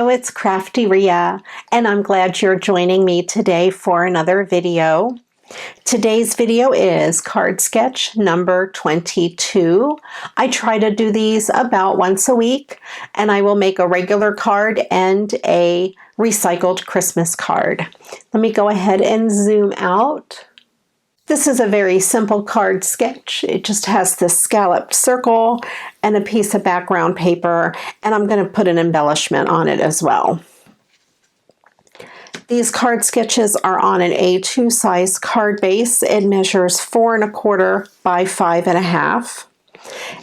it's CraftyRia, and I'm glad you're joining me today for another video. Today's video is card sketch number 22. I try to do these about once a week, and I will make a regular card and a recycled Christmas card. Let me go ahead and zoom out. This is a very simple card sketch. It just has this scalloped circle and a piece of background paper, and I'm going to put an embellishment on it as well. These card sketches are on an A2 size card base. It measures 4 1/4 by 5 1/2.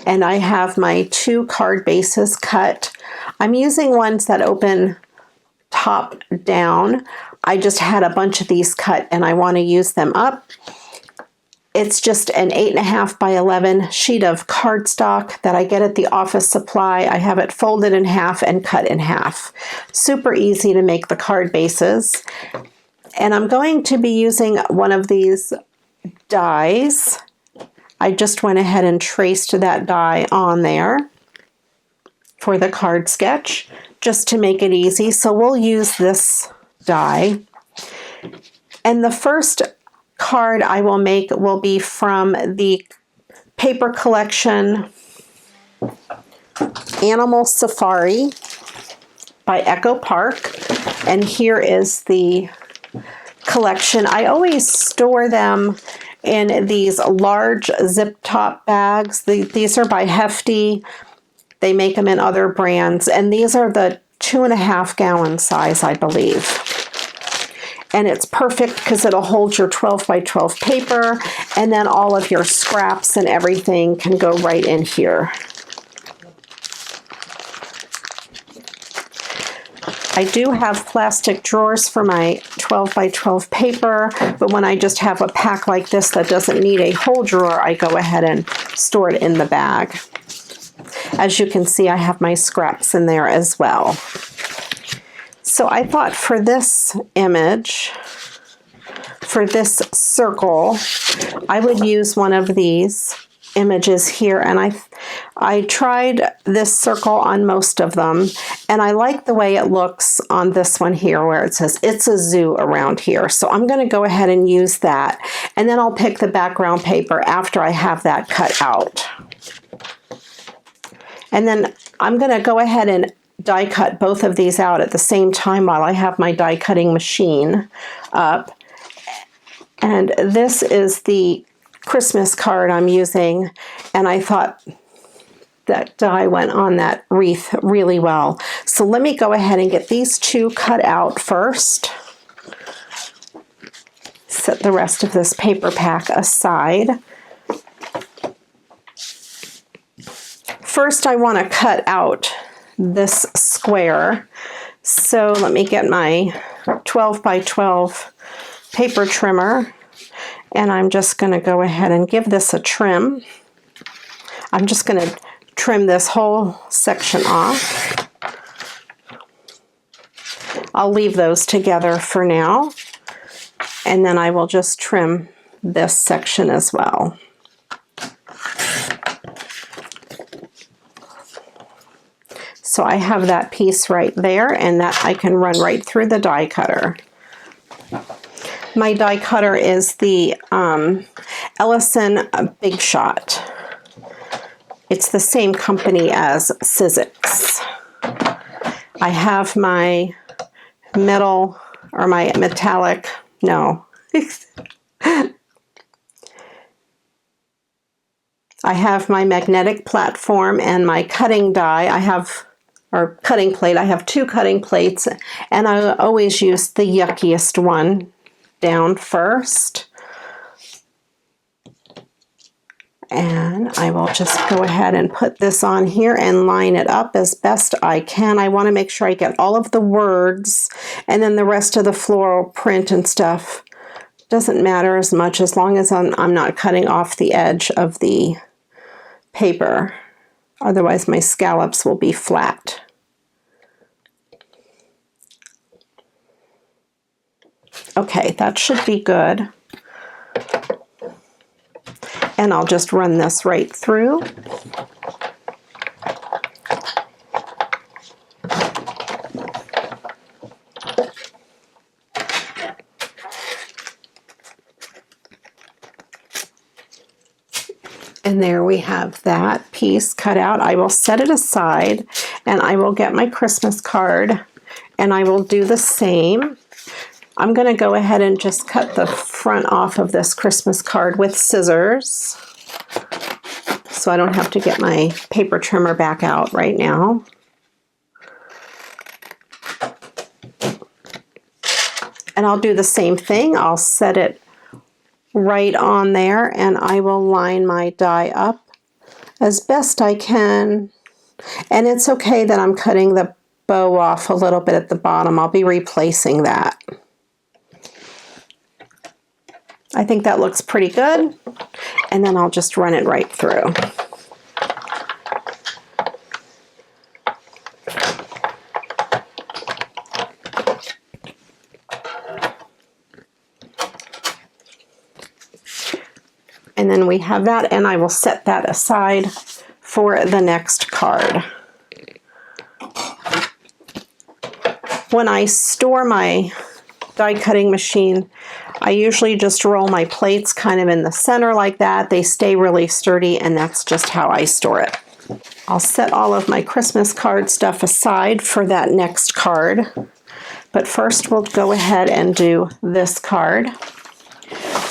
And I have my 2 card bases cut. I'm using ones that open top down. I just had a bunch of these cut and I want to use them up. It's just an 8 1/2 by 11 sheet of cardstock that I get at the office supply. I have it folded in half and cut in half. Super easy to make the card bases. And I'm going to be using one of these dies. I just went ahead and traced that die on there for the card sketch, just to make it easy. So we'll use this die. And the first card I will make will be from the paper collection Animal Safari by Echo Park. And here is the collection. I always store them in these large zip top bags. These are by Hefty. They make them in other brands. And these are the 2 1/2 gallon size, I believe. And it's perfect because it'll hold your 12 by 12 paper, and then all of your scraps and everything can go right in here. I do have plastic drawers for my 12 by 12 paper, but when I just have a pack like this that doesn't need a whole drawer, I go ahead and store it in the bag. As you can see, I have my scraps in there as well. So I thought for this image, for this circle, I would use one of these images here. And I tried this circle on most of them, and I like the way it looks on this one here where it says it's a zoo around here. So I'm going to go ahead and use that, and then I'll pick the background paper after I have that cut out. And then I'm going to go ahead and die cut both of these out at the same time while I have my die cutting machine up. And this is the Christmas card I'm using, and I thought that die went on that wreath really well. So let me go ahead and get these 2 cut out first. Set the rest of this paper pack aside. First, I want to cut out this square. So let me get my 12 by 12 paper trimmer, and I'm just going to go ahead and give this a trim. I'm just going to trim this whole section off. I'll leave those together for now, and then I will just trim this section as well. So I have that piece right there, and that I can run right through the die cutter. My die cutter is the Ellison Big Shot. It's the same company as Sizzix. I have my metal, or my metallic, no. I have my magnetic platform and my cutting die. Or cutting plate. I have 2 cutting plates, and I always use the yuckiest one down first. And I will just go ahead and put this on here and line it up as best I can. I want to make sure I get all of the words, and then the rest of the floral print and stuff doesn't matter as much as long as I'm not cutting off the edge of the paper. Otherwise, my scallops will be flat. Okay, that should be good. And I'll just run this right through. And there we have that piece cut out. I will set it aside and I will get my Christmas card and I will do the same. I'm going to go ahead and just cut the front off of this Christmas card with scissors so I don't have to get my paper trimmer back out right now. And I'll do the same thing. I'll set it right on there and I will line my die up as best I can. And it's okay that I'm cutting the bow off a little bit at the bottom. I'll be replacing that. I think that looks pretty good. And then I'll just run it right through. And then we have that, and I will set that aside for the next card. When I store my die cutting machine, I usually just roll my plates kind of in the center like that. They stay really sturdy, and that's just how I store it. I'll set all of my Christmas card stuff aside for that next card. But first we'll go ahead and do this card.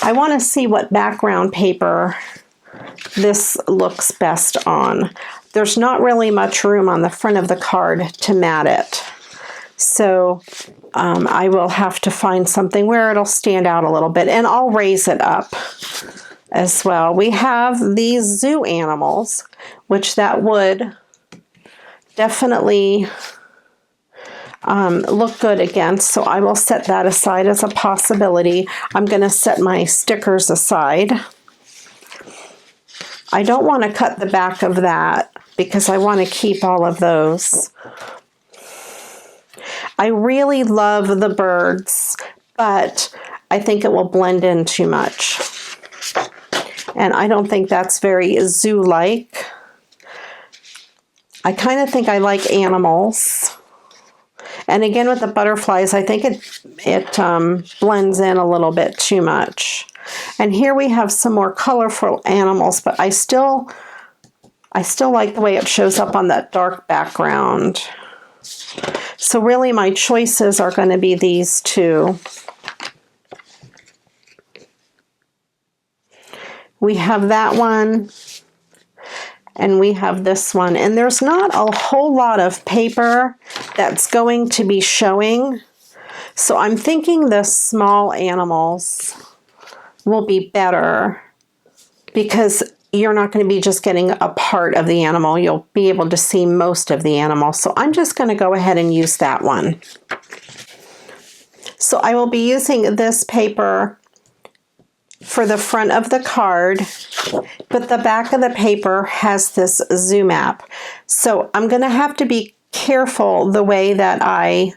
I want to see what background paper this looks best on. There's not really much room on the front of the card to mat it. So I will have to find something where it'll stand out a little bit, and I'll raise it up as well. We have these zoo animals, which that would definitely look good against, so I will set that aside as a possibility. I'm going to set my stickers aside. I don't want to cut the back of that because I want to keep all of those. I really love the birds, but I think it will blend in too much. And I don't think that's very zoo-like. I kind of think I like animals. And again, with the butterflies, I think it blends in a little bit too much. And here we have some more colorful animals, but I still like the way it shows up on that dark background. So really my choices are going to be these two. We have that one. And we have this one, and there's not a whole lot of paper that's going to be showing. So I'm thinking the small animals will be better because you're not going to be just getting a part of the animal. You'll be able to see most of the animal. So I'm just going to go ahead and use that one. So I will be using this paper for the front of the card, but the back of the paper has this zoom map. So I'm going to have to be careful the way that I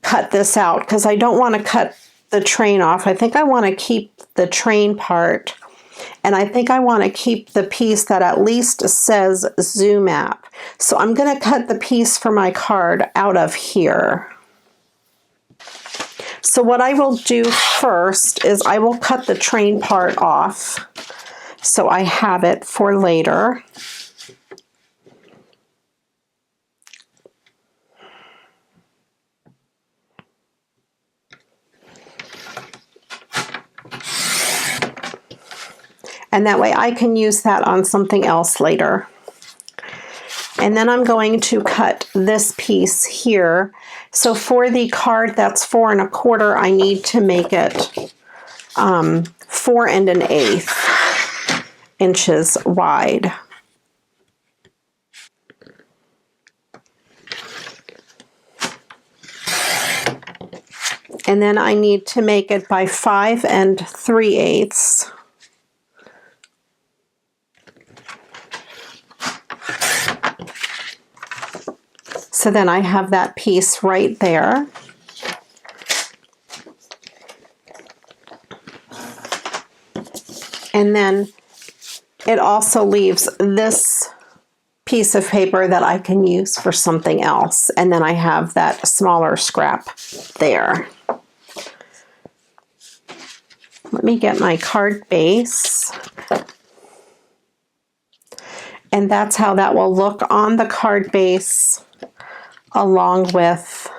cut this out because I don't want to cut the train off. I think I want to keep the train part, and I think I want to keep the piece that at least says zoom map. So I'm going to cut the piece for my card out of here. So what I will do first is I will cut the train part off so I have it for later. And that way I can use that on something else later. And then I'm going to cut this piece here. So for the card that's 4 1/4, I need to make it 4 1/8 inches wide. And then I need to make it by 5 3/8. So then I have that piece right there. And then it also leaves this piece of paper that I can use for something else. And then I have that smaller scrap there. Let me get my card base. And that's how that will look on the card base, along with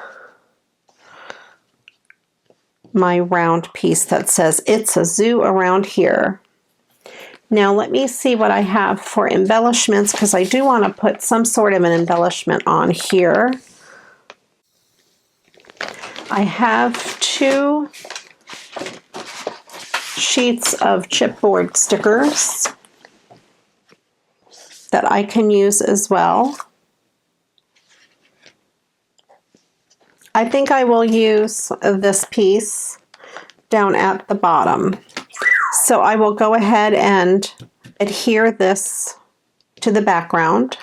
my round piece that says "It's a Zoo Around Here." Now let me see what I have for embellishments, because I do want to put some sort of an embellishment on here. I have 2 sheets of chipboard stickers that I can use as well. I think I will use this piece down at the bottom. So I will go ahead and adhere this to the background.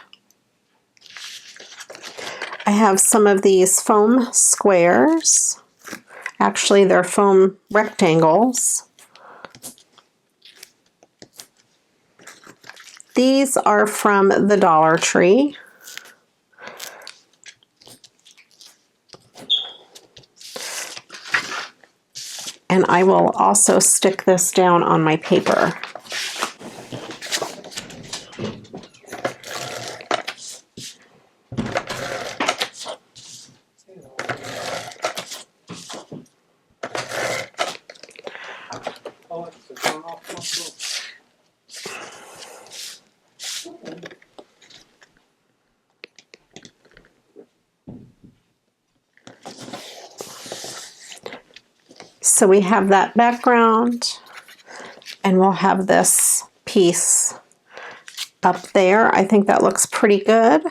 I have some of these foam squares. Actually, they're foam rectangles. These are from the Dollar Tree. And I will also stick this down on my paper. So we have that background, and we'll have this piece up there. I think that looks pretty good.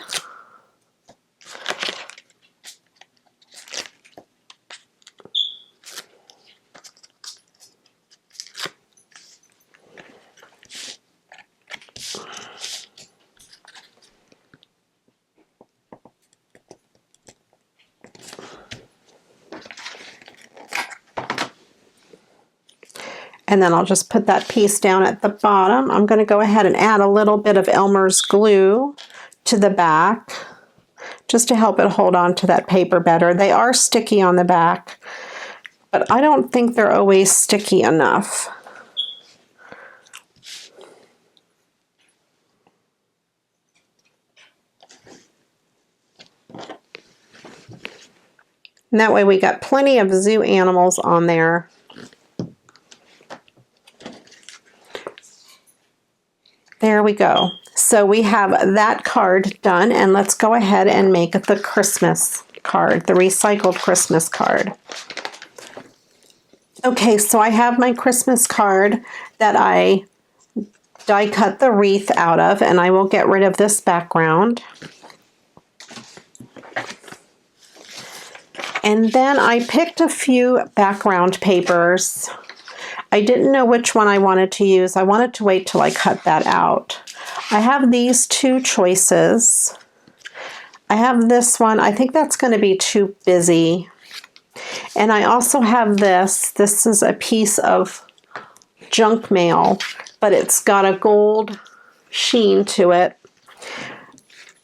And then I'll just put that piece down at the bottom. I'm going to go ahead and add a little bit of Elmer's glue to the back, just to help it hold on to that paper better. They are sticky on the back, but I don't think they're always sticky enough. And that way we got plenty of zoo animals on there. There we go. So we have that card done, and let's go ahead and make the Christmas card, the recycled Christmas card. Okay, so I have my Christmas card that I die cut the wreath out of, and I will get rid of this background. And then I picked a few background papers. I didn't know which one I wanted to use. I wanted to wait till I cut that out. I have these 2 choices. I have this one. I think that's going to be too busy. And I also have this. This is a piece of junk mail, but it's got a gold sheen to it.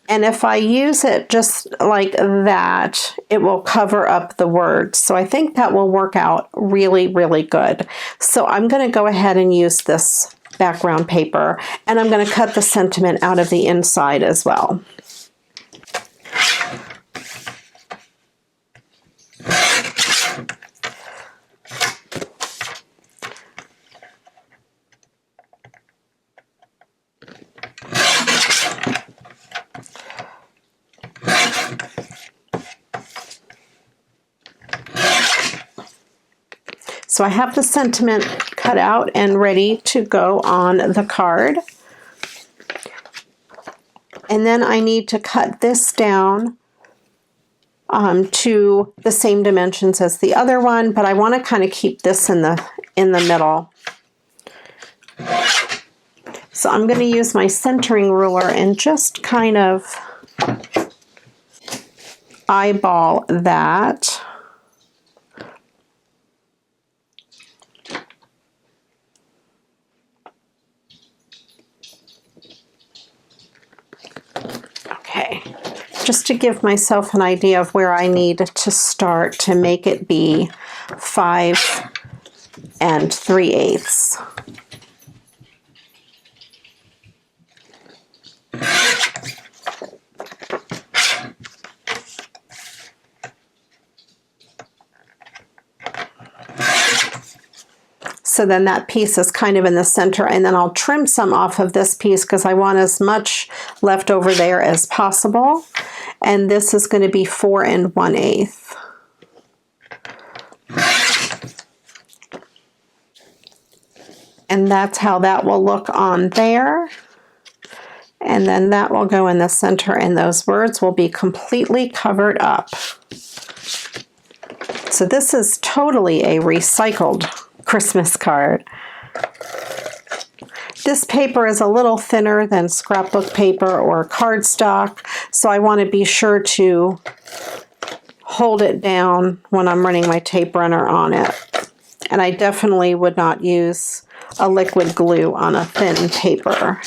And if I use it just like that, it will cover up the words. So I think that will work out really, really good. So I'm going to go ahead and use this background paper, and I'm going to cut the sentiment out of the inside as well. So I have the sentiment cut out and ready to go on the card. And then I need to cut this down to the same dimensions as the other one, but I want to kind of keep this in the middle. So I'm going to use my centering ruler and just kind of eyeball that. Okay, just to give myself an idea of where I need to start to make it be 5 3/8. So then that piece is kind of in the center, and then I'll trim some off of this piece because I want as much left over there as possible. And this is going to be 4 1/8. And that's how that will look on there. And then that will go in the center, and those words will be completely covered up. So this is totally a recycled Christmas card. This paper is a little thinner than scrapbook paper or cardstock, so I want to be sure to hold it down when I'm running my tape runner on it. And I definitely would not use a liquid glue on a thin paper.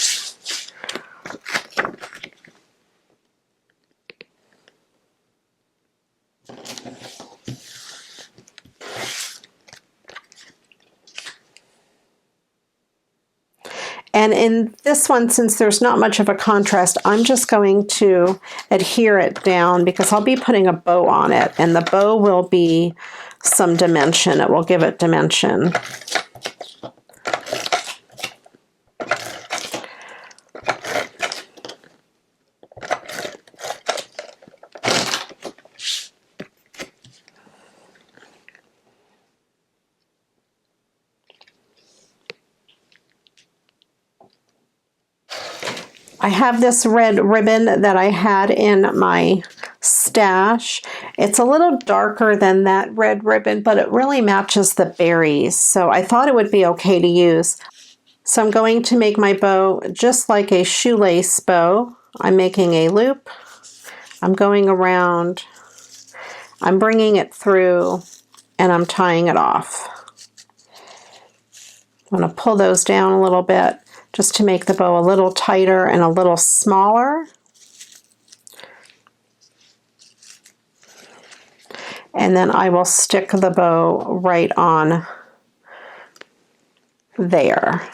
And in this one, since there's not much of a contrast, I'm just going to adhere it down because I'll be putting a bow on it, and the bow will be some dimension. It will give it dimension. I have this red ribbon that I had in my stash. It's a little darker than that red ribbon, but it really matches the berries, so I thought it would be okay to use. So I'm going to make my bow just like a shoelace bow. I'm making a loop. I'm going around. I'm bringing it through, and I'm tying it off. I'm going to pull those down a little bit, just to make the bow a little tighter and a little smaller. And then I will stick the bow right on there.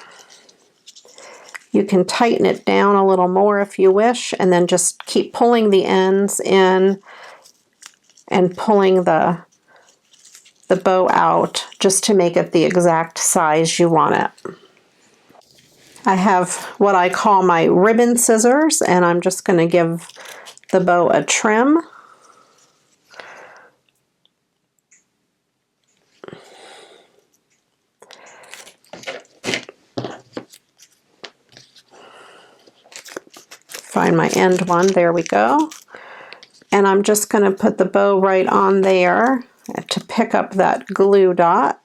You can tighten it down a little more if you wish, and then just keep pulling the ends in and pulling the bow out just to make it the exact size you want it. I have what I call my ribbon scissors, and I'm just going to give the bow a trim. Find my end one, there we go. And I'm just going to put the bow right on there to pick up that glue dot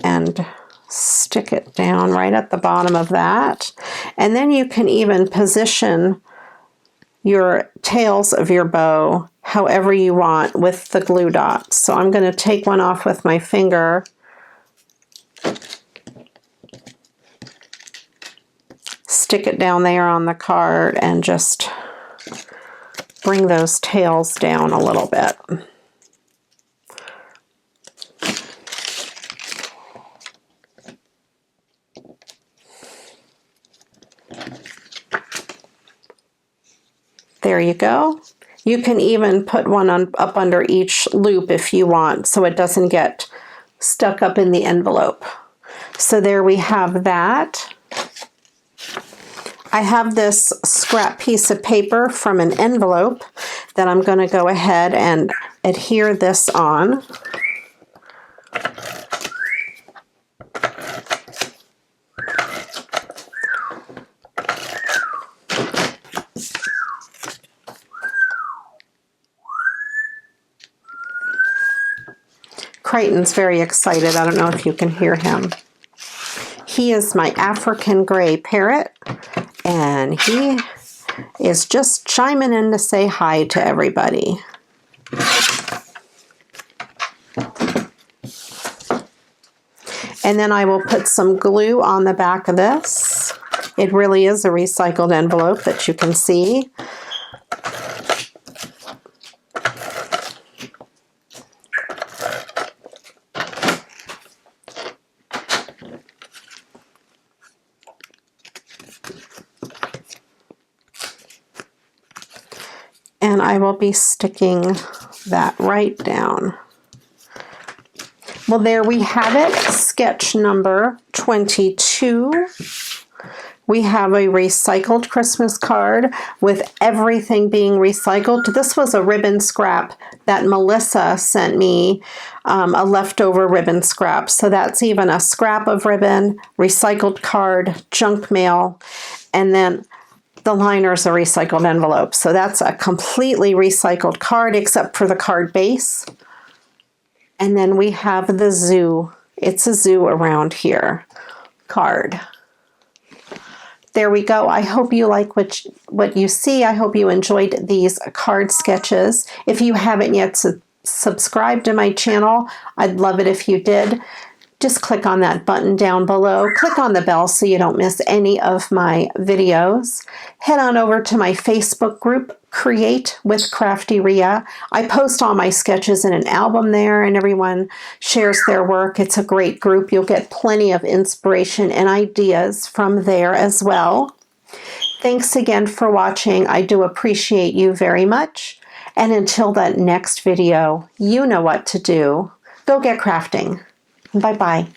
and stick it down right at the bottom of that. And then you can even position your tails of your bow however you want with the glue dots. So I'm going to take one off with my finger, stick it down there on the card, and just bring those tails down a little bit. There you go. You can even put one up under each loop if you want, so it doesn't get stuck up in the envelope. So there we have that. I have this scrap piece of paper from an envelope that I'm going to go ahead and adhere this on. Crichton's very excited. I don't know if you can hear him. He is my African gray parrot, and he is just chiming in to say hi to everybody. And then I will put some glue on the back of this. It really is a recycled envelope that you can see. And I will be sticking that right down. Well, there we have it, sketch number 22. We have a recycled Christmas card with everything being recycled. This was a ribbon scrap that Melissa sent me, a leftover ribbon scrap. So that's even a scrap of ribbon, recycled card, junk mail, and then the liner's a recycled envelope. So that's a completely recycled card except for the card base. And then we have the zoo. It's a zoo around here card. There we go. I hope you like what you see. I hope you enjoyed these card sketches. If you haven't yet subscribed to my channel, I'd love it if you did. Just click on that button down below. Click on the bell so you don't miss any of my videos. Head on over to my Facebook group, Create with CraftyRia. I post all my sketches in an album there and everyone shares their work. It's a great group. You'll get plenty of inspiration and ideas from there as well. Thanks again for watching. I do appreciate you very much. And until that next video, you know what to do. Go get crafting. Bye-bye.